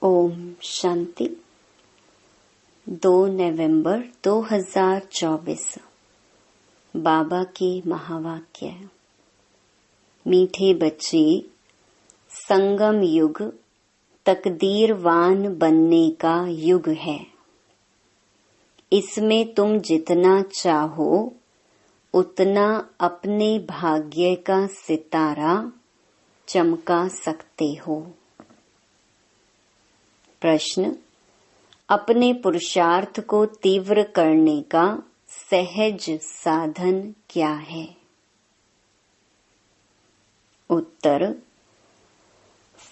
ओम शांति। 2 नवंबर 2024 बाबा के महावाक्य। मीठे बच्चे, संगम युग तकदीरवान बनने का युग है। इसमें तुम जितना चाहो उतना अपने भाग्य का सितारा चमका सकते हो। प्रश्न: अपने पुरुषार्थ को तीव्र करने का सहज साधन क्या है? उत्तर: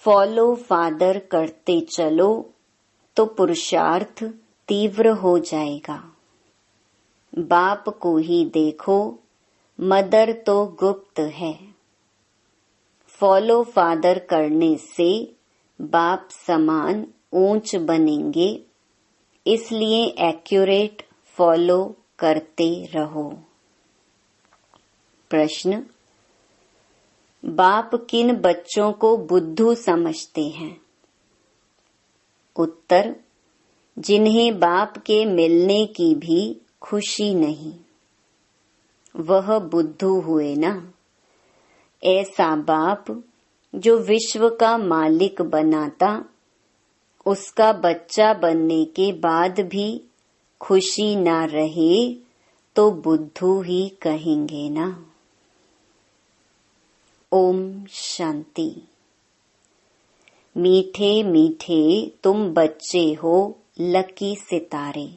फॉलो फादर करते चलो तो पुरुषार्थ तीव्र हो जाएगा। बाप को ही देखो, मदर तो गुप्त है। फॉलो फादर करने से बाप समान ऊंच बनेंगे, इसलिए एक्यूरेट फॉलो करते रहो। प्रश्न: बाप किन बच्चों को बुद्धू समझते हैं? उत्तर: जिन्हें बाप के मिलने की भी खुशी नहीं, वह बुद्धू हुए ना। ऐसा बाप जो विश्व का मालिक बनाता, उसका बच्चा बनने के बाद भी खुशी ना रहे तो बुद्धू ही कहेंगे ना। ओम शांति। मीठे मीठे तुम बच्चे हो लकी सितारे।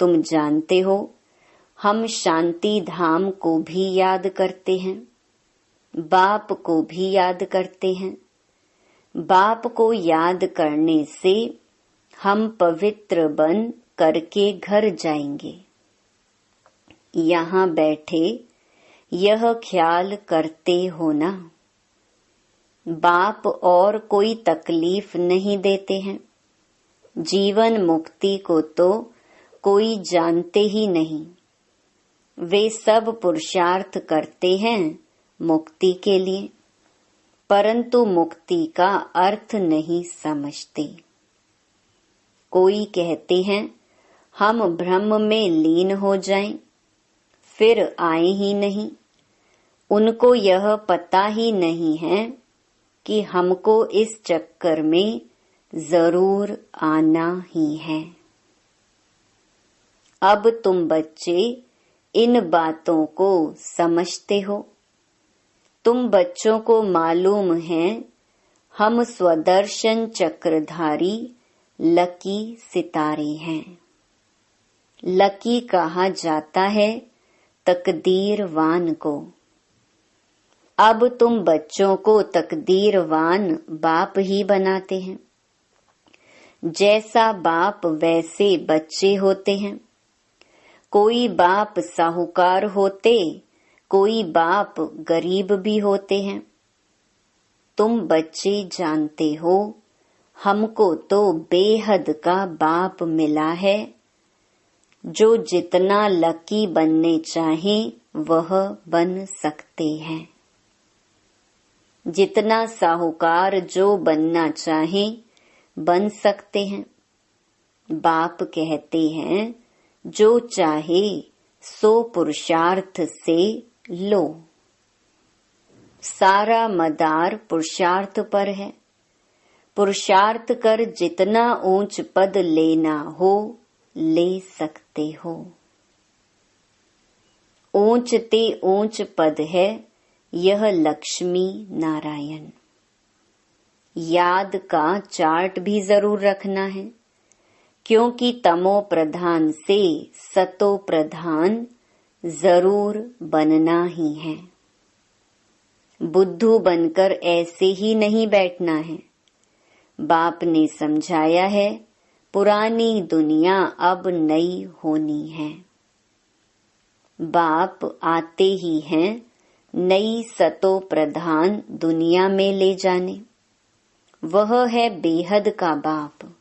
तुम जानते हो हम शांति धाम को भी याद करते हैं, बाप को भी याद करते हैं। बाप को याद करने से हम पवित्र बन करके घर जाएंगे। यहाँ बैठे यह ख्याल करते हो ना, बाप और कोई तकलीफ नहीं देते हैं। जीवन मुक्ति को तो कोई जानते ही नहीं। वे सब पुरुषार्थ करते हैं मुक्ति के लिए, परंतु मुक्ति का अर्थ नहीं समझते। कोई कहते हैं हम ब्रह्म में लीन हो जाएं, फिर आए ही नहीं। उनको यह पता ही नहीं है कि हमको इस चक्कर में जरूर आना ही है। अब तुम बच्चे इन बातों को समझते हो। तुम बच्चों को मालूम है हम स्वदर्शन चक्रधारी लकी सितारे हैं। लकी कहा जाता है तकदीरवान को। अब तुम बच्चों को तकदीरवान बाप ही बनाते हैं। जैसा बाप वैसे बच्चे होते हैं। कोई बाप साहूकार होते, कोई बाप गरीब भी होते हैं। तुम बच्चे जानते हो हमको तो बेहद का बाप मिला है, जो जितना लकी बनने चाहे वह बन सकते हैं। जितना साहूकार जो बनना चाहे बन सकते हैं। बाप कहते हैं जो चाहे सो पुरुषार्थ से लो। सारा मदार पुरुषार्थ पर है। पुरुषार्थ कर जितना ऊंच पद लेना हो ले सकते हो। ऊंच ते ऊंच पद है यह लक्ष्मी नारायण। याद का चार्ट भी जरूर रखना है, क्योंकि तमो प्रधान से सतो प्रधान जरूर बनना ही है। बुद्धू बनकर ऐसे ही नहीं बैठना है। बाप ने समझाया है पुरानी दुनिया अब नई होनी है। बाप आते ही हैं नई सतो प्रधान दुनिया में ले जाने। वह है बेहद का बाप,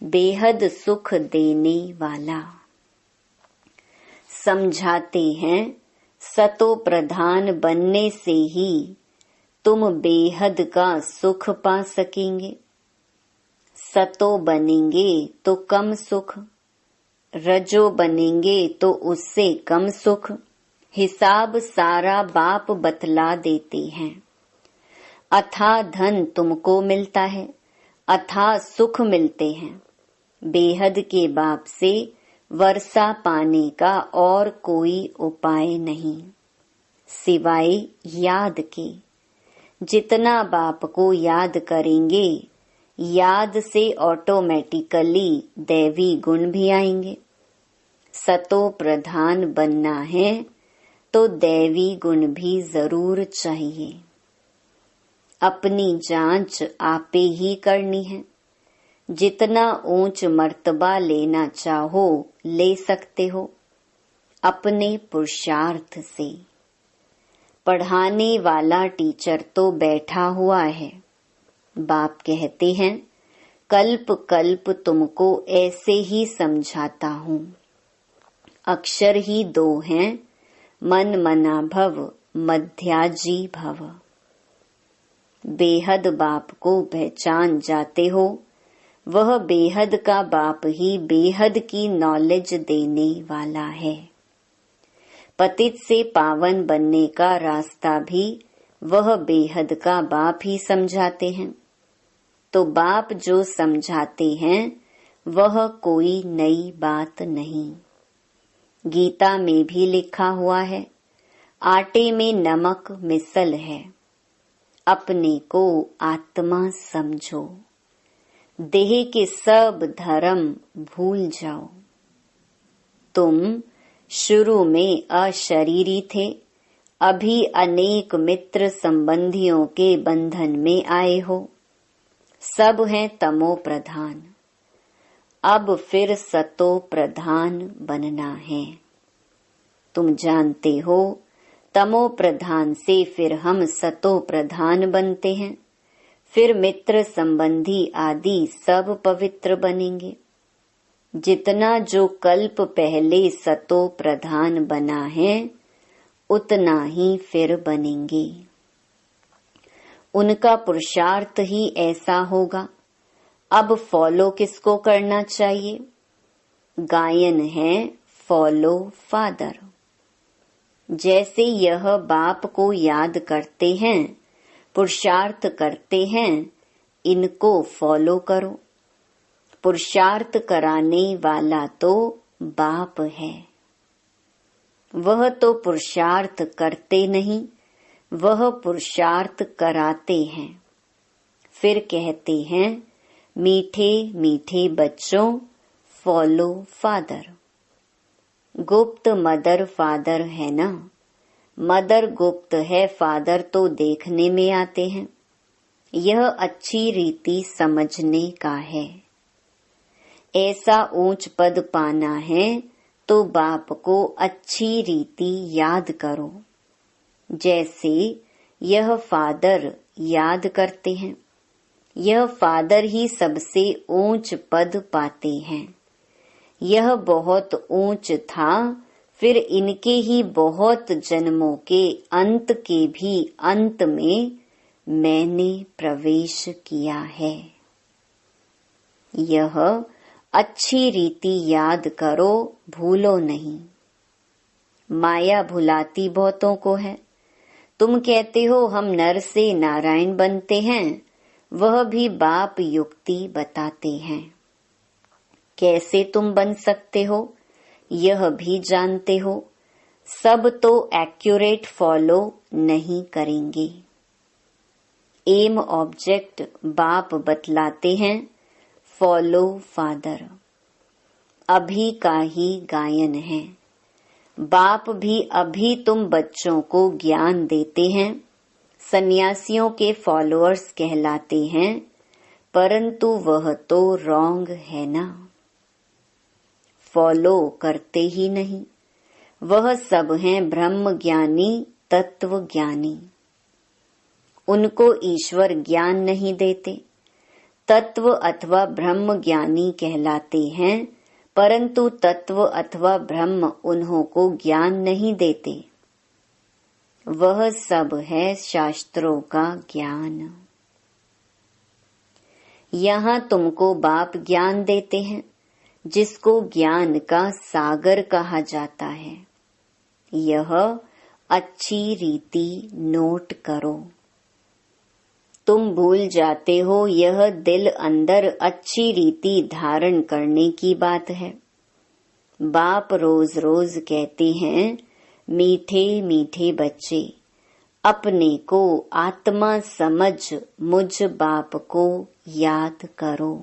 बेहद सुख देने वाला। समझाते हैं सतो प्रधान बनने से ही तुम बेहद का सुख पा सकेंगे। सतो बनेंगे तो कम सुख, रजो बनेंगे तो उससे कम सुख। हिसाब सारा बाप बतला देते हैं। अथाह धन तुमको मिलता है, अथाह सुख मिलते हैं। बेहद के बाप से वर्षा पाने का और कोई उपाय नहीं सिवाय याद के। जितना बाप को याद करेंगे, याद से ऑटोमेटिकली दैवी गुण भी आएंगे। सतो प्रधान बनना है तो दैवी गुण भी जरूर चाहिए। अपनी जांच आपे ही करनी है। जितना ऊंच मर्तबा लेना चाहो ले सकते हो अपने पुरुषार्थ से। पढ़ाने वाला टीचर तो बैठा हुआ है। बाप कहते हैं कल्प कल्प तुमको ऐसे ही समझाता हूँ। अक्षर ही 2 हैं, मन मना भव मध्याजी भव। बेहद बाप को पहचान जाते हो, वह बेहद का बाप ही बेहद की नॉलेज देने वाला है। पतित से पावन बनने का रास्ता भी वह बेहद का बाप ही समझाते हैं। तो बाप जो समझाते हैं वह कोई नई बात नहीं। गीता में भी लिखा हुआ है, आटे में नमक मिसल है। अपने को आत्मा समझो, देह के सब धर्म भूल जाओ। तुम शुरू में अशरीरी थे, अभी अनेक मित्र संबंधियों के बंधन में आए हो। सब हैं तमो प्रधान, अब फिर सतो प्रधान बनना है। तुम जानते हो तमो प्रधान से फिर हम सतो प्रधान बनते हैं। फिर मित्र संबंधी आदि सब पवित्र बनेंगे। जितना जो कल्प पहले सतो प्रधान बना है उतना ही फिर बनेंगे। उनका पुरुषार्थ ही ऐसा होगा। अब फॉलो किसको करना चाहिए? गायन है फॉलो फादर। जैसे यह बाप को याद करते हैं, पुरुषार्थ करते हैं, इनको फॉलो करो। पुरुषार्थ कराने वाला तो बाप है। वह तो पुरुषार्थ करते नहीं, वह पुरुषार्थ कराते हैं। फिर कहते हैं मीठे मीठे बच्चों फॉलो फादर। गुप्त मदर फादर है ना। मदर गुप्त है, फादर तो देखने में आते हैं। यह अच्छी रीति समझने का है। ऐसा ऊंच पद पाना है तो बाप को अच्छी रीति याद करो। जैसे यह फादर याद करते हैं, यह फादर ही सबसे ऊंच पद पाते हैं। यह बहुत ऊंच था, फिर इनके ही बहुत जन्मों के अंत के भी अंत में मैंने प्रवेश किया है। यह अच्छी रीति याद करो, भूलो नहीं। माया भुलाती बहुतों को है। तुम कहते हो हम नर से नारायण बनते हैं, वह भी बाप युक्ति बताते हैं। कैसे तुम बन सकते हो यह भी जानते हो। सब तो एक्यूरेट फॉलो नहीं करेंगे। एम ऑब्जेक्ट बाप बतलाते हैं, फॉलो फादर। अभी का ही गायन है। बाप भी अभी तुम बच्चों को ज्ञान देते हैं। सन्यासियों के फॉलोअर्स कहलाते हैं, परंतु वह तो रॉन्ग है ना। फॉलो करते ही नहीं। वह सब हैं ब्रह्म ज्ञानी, तत्व ज्ञानी। उनको ईश्वर ज्ञान नहीं देते। तत्व अथवा ब्रह्म ज्ञानी कहलाते हैं, परंतु तत्व अथवा ब्रह्म उन्हों को ज्ञान नहीं देते। वह सब है शास्त्रों का ज्ञान। यहाँ तुमको बाप ज्ञान देते हैं, जिसको ज्ञान का सागर कहा जाता है। यह अच्छी रीति नोट करो। तुम भूल जाते हो, यह दिल अंदर अच्छी रीति धारण करने की बात है। बाप रोज रोज कहते हैं, मीठे मीठे बच्चे, अपने को आत्मा समझ मुझ बाप को याद करो।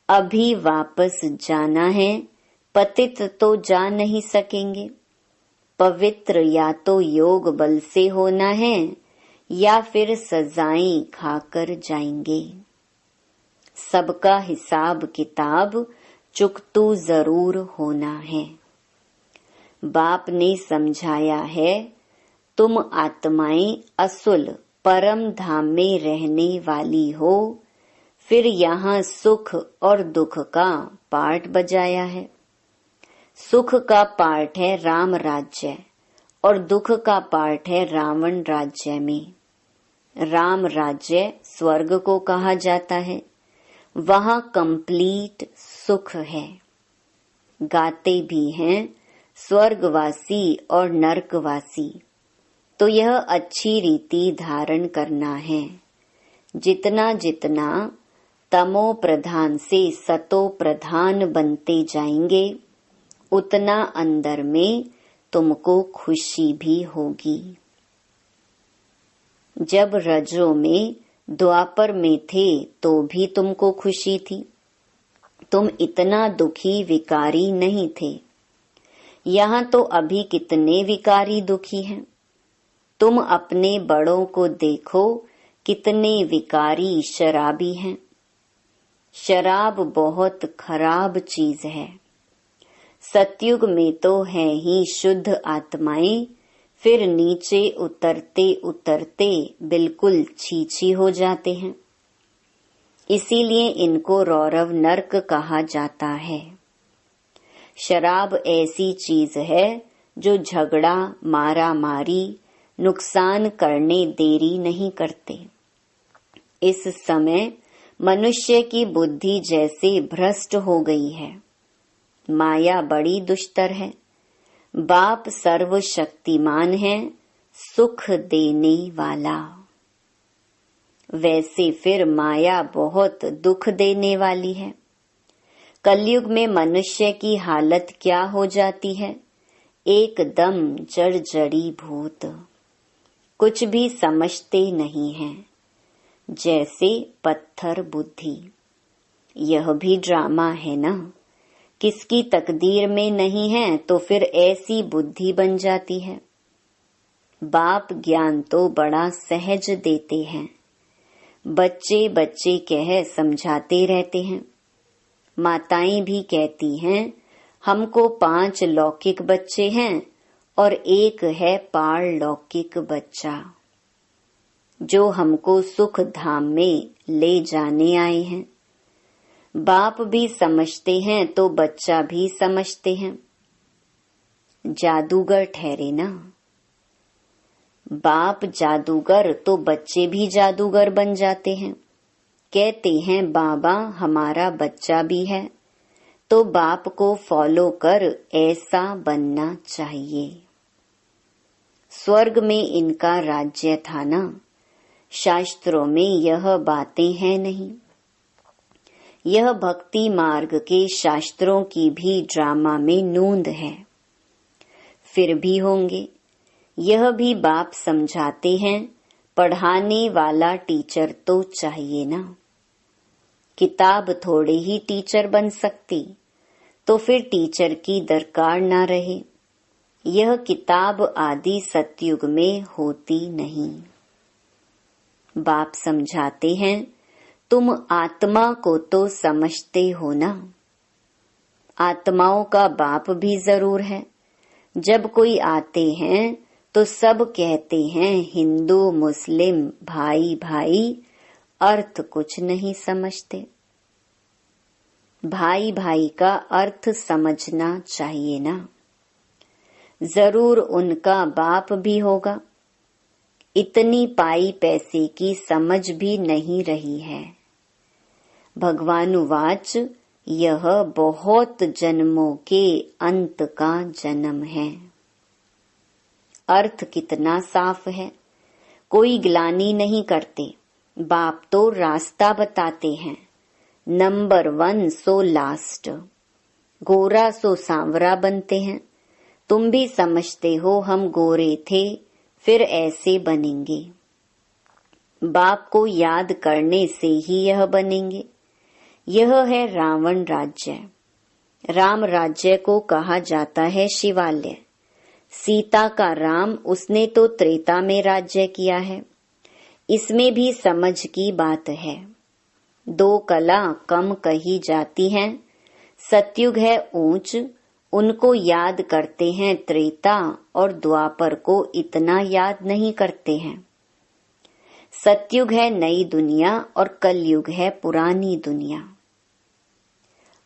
अभी वापस जाना है, पतित तो जा नहीं सकेंगे। पवित्र या तो योग बल से होना है, या फिर सजाएं खाकर जाएंगे। सबका हिसाब किताब चुकतू जरूर होना है। बाप ने समझाया है, तुम आत्माएं असुल परम धाम में रहने वाली हो। फिर यहाँ सुख और दुख का पाठ बजाया है। सुख का पाठ है राम राज्य और दुख का पाठ है रावण राज्य में। राम राज्य स्वर्ग को कहा जाता है, वहाँ कंप्लीट सुख है। गाते भी हैं स्वर्गवासी और नरकवासी। तो यह अच्छी रीति धारण करना है। जितना जितना तमो प्रधान से सतो प्रधान बनते जाएंगे, उतना अंदर में तुमको खुशी भी होगी। जब रजो में द्वापर में थे तो भी तुमको खुशी थी। तुम इतना दुखी विकारी नहीं थे। यहाँ तो अभी कितने विकारी दुखी हैं। तुम अपने बड़ों को देखो, कितने विकारी शराबी हैं। शराब बहुत खराब चीज है। सतयुग में तो है ही शुद्ध आत्माएं, फिर नीचे उतरते उतरते बिल्कुल छीछी हो जाते हैं। इसीलिए इनको रौरव नरक कहा जाता है। शराब ऐसी चीज है जो झगड़ा, मारा मारी, नुकसान करने देरी नहीं करते। इस समय मनुष्य की बुद्धि जैसे भ्रष्ट हो गई है। माया बड़ी दुष्टर है। बाप सर्वशक्तिमान है, सुख देने वाला। वैसे फिर माया बहुत दुख देने वाली है। कलयुग में मनुष्य की हालत क्या हो जाती है? एकदम जड़ी भूत, कुछ भी समझते नहीं हैं, जैसे पत्थर बुद्धि। यह भी ड्रामा है ना। किसकी तकदीर में नहीं है तो फिर ऐसी बुद्धि बन जाती है। बाप ज्ञान तो बड़ा सहज देते हैं। बच्चे बच्चे कह समझाते रहते हैं। माताएं भी कहती हैं, हमको 5 लौकिक बच्चे हैं और एक है पारलौकिक बच्चा, जो हमको सुख धाम में ले जाने आए हैं। बाप भी समझते हैं तो बच्चा भी समझते हैं। जादूगर ठहरे ना। बाप जादूगर तो बच्चे भी जादूगर बन जाते हैं। कहते हैं बाबा हमारा बच्चा भी है, तो बाप को फॉलो कर ऐसा बनना चाहिए। स्वर्ग में इनका राज्य था ना। शास्त्रों में यह बातें हैं नहीं। यह भक्ति मार्ग के शास्त्रों की भी ड्रामा में नूंद है। फिर भी होंगे। यह भी बाप समझाते हैं, पढ़ाने वाला टीचर तो चाहिए ना। किताब थोड़े ही टीचर बन सकती, तो फिर टीचर की दरकार ना रहे। यह किताब आदि सतयुग में होती नहीं। बाप समझाते हैं, तुम आत्मा को तो समझते हो ना। आत्माओं का बाप भी जरूर है। जब कोई आते हैं तो सब कहते हैं हिंदू मुस्लिम भाई भाई, अर्थ कुछ नहीं समझते। भाई भाई का अर्थ समझना चाहिए ना। जरूर उनका बाप भी होगा। इतनी पाई पैसे की समझ भी नहीं रही है। भगवानुवाच यह बहुत जन्मों के अंत का जन्म है। अर्थ कितना साफ है। कोई ग्लानि नहीं करते। बाप तो रास्ता बताते हैं। Number 1 so last. गोरा सो सांवरा बनते हैं। तुम भी समझते हो हम गोरे थे, फिर ऐसे बनेंगे। बाप को याद करने से ही यह बनेंगे। यह है रावण राज्य। राम राज्य को कहा जाता है शिवालय। सीता का राम, उसने तो त्रेता में राज्य किया है। इसमें भी समझ की बात है। 2 कला कम कही जाती हैं। सतयुग है ऊंच, उनको याद करते हैं त्रेता, और द्वापर को इतना याद नहीं करते हैं। सतयुग है नई दुनिया और कलयुग है पुरानी दुनिया।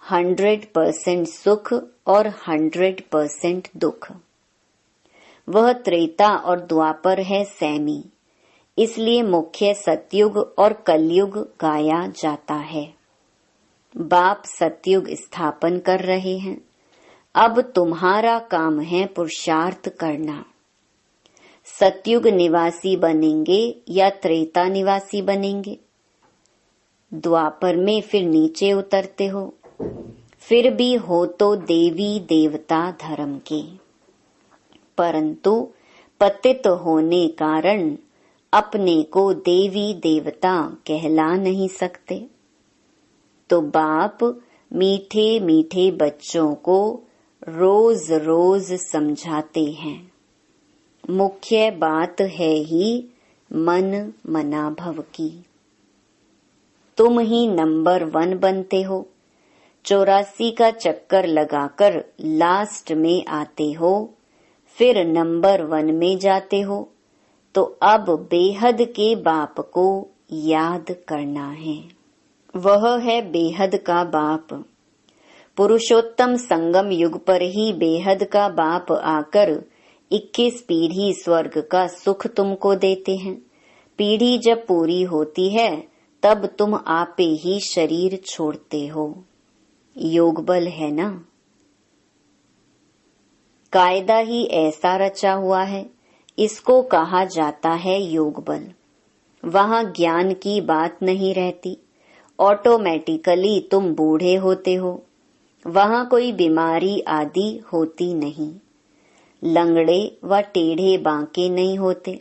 100% सुख और 100% दुख। वह त्रेता और द्वापर है सैमी, इसलिए मुख्य सतयुग और कलयुग गाया जाता है। बाप सतयुग स्थापन कर रहे हैं। अब तुम्हारा काम है पुरुषार्थ करना। सतयुग निवासी बनेंगे या त्रेता निवासी बनेंगे? द्वापर में फिर नीचे उतरते हो। फिर भी हो तो देवी देवता धर्म के, परंतु पतित होने कारण अपने को देवी देवता कहला नहीं सकते। तो बाप मीठे मीठे बच्चों को रोज रोज समझाते हैं। मुख्य बात है ही मन मनाभव की। तुम ही नंबर 1 बनते हो। 84 का चक्कर लगाकर लास्ट में आते हो, फिर नंबर 1 में जाते हो। तो अब बेहद के बाप को याद करना है। वह है बेहद का बाप। पुरुषोत्तम संगम युग पर ही बेहद का बाप आकर 21 पीढ़ी स्वर्ग का सुख तुमको देते हैं। पीढ़ी जब पूरी होती है तब तुम आपे ही शरीर छोड़ते हो। योग बल है ना। कायदा ही ऐसा रचा हुआ है, इसको कहा जाता है योग बल। वहां ज्ञान की बात नहीं रहती। ऑटोमेटिकली तुम बूढ़े होते हो। वहां कोई बीमारी आदि होती नहीं। लंगड़े व टेढ़े बांके नहीं होते,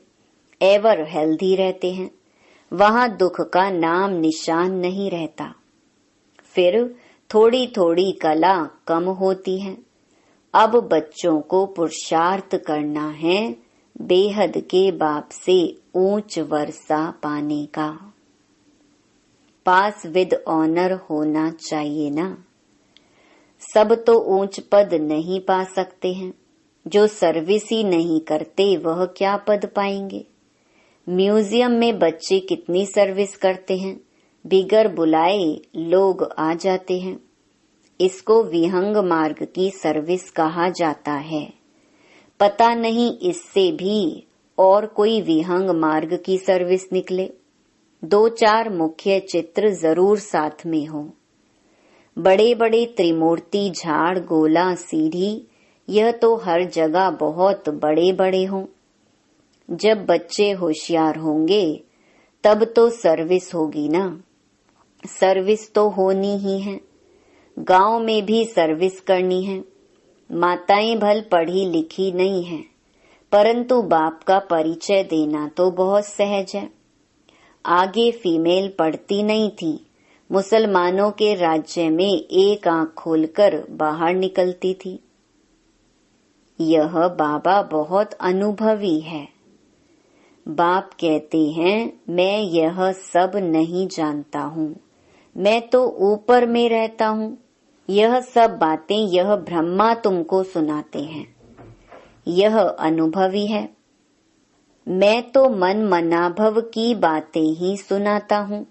एवर हेल्दी रहते हैं। वहां दुख का नाम निशान नहीं रहता। फिर थोड़ी थोड़ी कला कम होती है। अब बच्चों को पुरुषार्थ करना है बेहद के बाप से ऊंच वर्षा पाने का। पास विद ऑनर होना चाहिए ना। सब तो ऊंच पद नहीं पा सकते हैं। जो सर्विस ही नहीं करते वह क्या पद पाएंगे? म्यूजियम में बच्चे कितनी सर्विस करते हैं, बिगर बुलाए लोग आ जाते हैं। इसको विहंग मार्ग की सर्विस कहा जाता है। पता नहीं इससे भी और कोई विहंग मार्ग की सर्विस निकले। 2-4 मुख्य चित्र जरूर साथ में हो। बड़े बड़े त्रिमूर्ति, झाड़, गोला, सीढ़ी, यह तो हर जगह बहुत बड़े बड़े हों। जब बच्चे होशियार होंगे तब तो सर्विस होगी ना। सर्विस तो होनी ही है। गांव में भी सर्विस करनी है। माताएं भल पढ़ी लिखी नहीं हैं, परंतु बाप का परिचय देना तो बहुत सहज है। आगे फीमेल पढ़ती नहीं थी। मुसलमानों के राज्य में एक आंख खोलकर बाहर निकलती थी। यह बाबा बहुत अनुभवी है। बाप कहते हैं मैं यह सब नहीं जानता हूँ, मैं तो ऊपर में रहता हूँ। यह सब बातें यह ब्रह्मा तुमको सुनाते हैं। यह अनुभवी है। मैं तो मन मनाभव की बातें ही सुनाता हूँ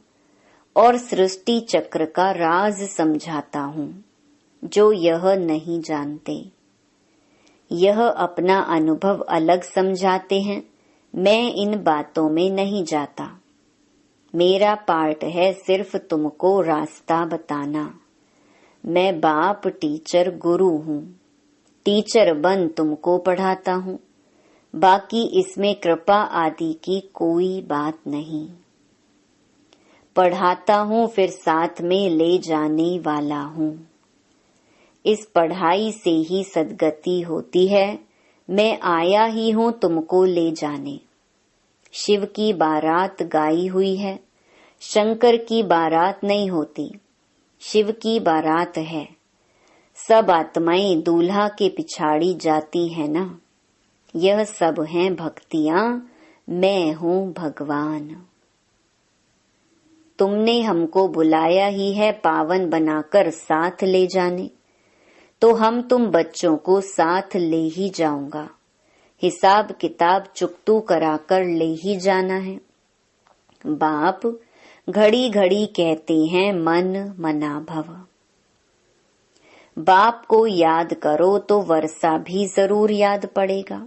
और सृष्टि चक्र का राज समझाता हूँ, जो यह नहीं जानते। यह अपना अनुभव अलग समझाते हैं। मैं इन बातों में नहीं जाता। मेरा पार्ट है सिर्फ तुमको रास्ता बताना। मैं बाप, टीचर, गुरु हूँ। टीचर बन तुमको पढ़ाता हूँ। बाकी इसमें कृपा आदि की कोई बात नहीं। पढ़ाता हूँ फिर साथ में ले जाने वाला हूँ। इस पढ़ाई से ही सद्गति होती है। मैं आया ही हूँ तुमको ले जाने। शिव की बारात गाई हुई है, शंकर की बारात नहीं होती, शिव की बारात है। सब आत्माएं दूल्हा के पिछाड़ी जाती है ना। यह सब हैं भक्तियां, मैं हूँ भगवान। तुमने हमको बुलाया ही है पावन बनाकर साथ ले जाने, तो हम तुम बच्चों को साथ ले ही जाऊंगा। हिसाब किताब चुकतू कराकर ले ही जाना है। बाप घड़ी घड़ी कहते हैं मन मना भव। बाप को याद करो तो वर्षा भी जरूर याद पड़ेगा।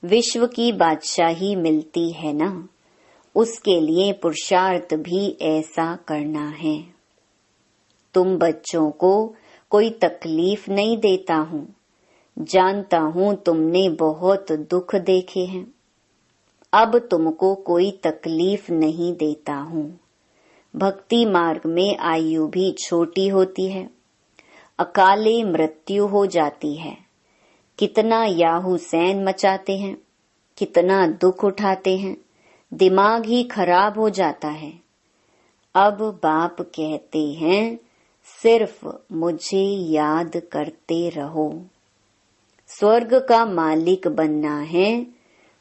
विश्व की बादशाही मिलती है ना, उसके लिए पुरुषार्थ भी ऐसा करना है। तुम बच्चों को कोई तकलीफ नहीं देता हूँ। जानता हूँ तुमने बहुत दुख देखे हैं। अब तुमको कोई तकलीफ नहीं देता हूँ। भक्ति मार्ग में आयु भी छोटी होती है। अकाले मृत्यु हो जाती है। कितना याहू सैन मचाते हैं, कितना दुख उठाते हैं, दिमाग ही खराब हो जाता है। अब बाप कहते हैं सिर्फ मुझे याद करते रहो। स्वर्ग का मालिक बनना है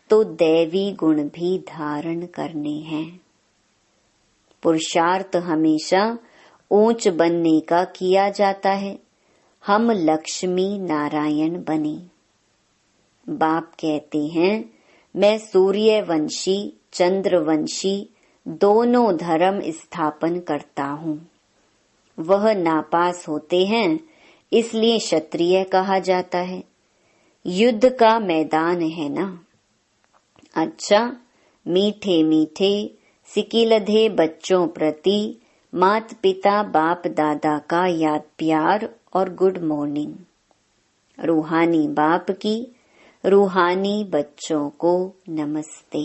तो दैवी गुण भी धारण करने हैं। पुरुषार्थ हमेशा ऊंच बनने का किया जाता है। हम लक्ष्मी नारायण बने। बाप कहते हैं मैं सूर्यवंशी चंद्रवंशी दोनों धर्म स्थापन करता हूँ। वह नापास होते हैं इसलिए क्षत्रिय कहा जाता है। युद्ध का मैदान है ना। अच्छा, मीठे मीठे सिकिलधे बच्चों प्रति मात पिता बाप दादा का याद प्यार और गुड मॉर्निंग। रूहानी बाप की रूहानी बच्चों को नमस्ते।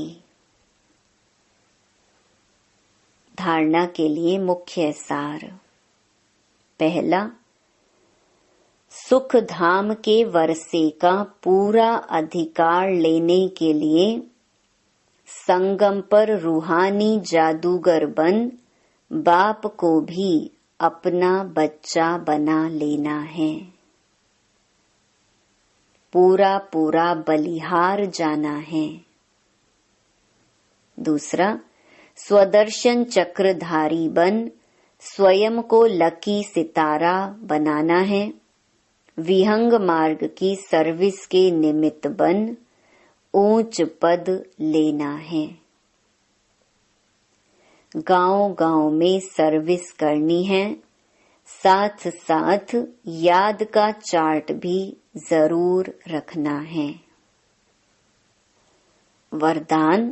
धारणा के लिए मुख्य सार। पहला, सुख धाम के वर्षे का पूरा अधिकार लेने के लिए संगम पर रूहानी जादूगर बन बाप को भी अपना बच्चा बना लेना है। पूरा पूरा बलिहार जाना है। दूसरा, स्वदर्शन चक्रधारी बन स्वयं को लकी सितारा बनाना है। विहंग मार्ग की सर्विस के निमित्त बन ऊंच पद लेना है। गांव गांव में सर्विस करनी है। साथ साथ याद का चार्ट भी जरूर रखना है। वरदान,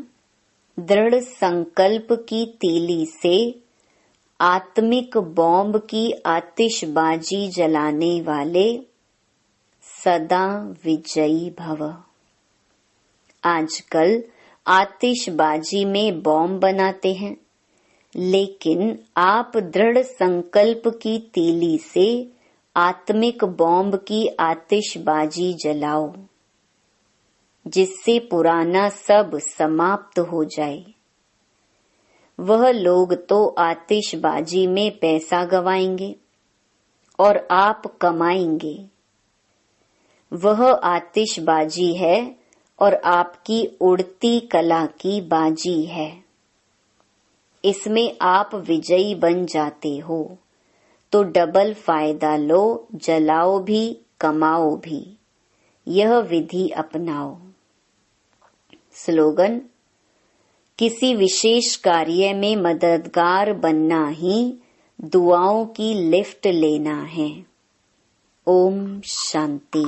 दृढ़ संकल्प की तीली से आत्मिक बॉम्ब की आतिशबाजी जलाने वाले सदा विजयी भव। आजकल आतिशबाजी में बॉम्ब बनाते हैं, लेकिन आप दृढ़ संकल्प की तीली से आत्मिक बॉम्ब की आतिशबाजी जलाओ, जिससे पुराना सब समाप्त हो जाए। वह लोग तो आतिशबाजी में पैसा गवाएंगे और आप कमाएंगे। वह आतिशबाजी है और आपकी उड़ती कला की बाजी है। इसमें आप विजयी बन जाते हो तो डबल फायदा लो, जलाओ भी कमाओ भी। यह विधि अपनाओ। स्लोगन, किसी विशेष कार्य में मददगार बनना ही दुआओं की लिफ्ट लेना है। ओम शांति।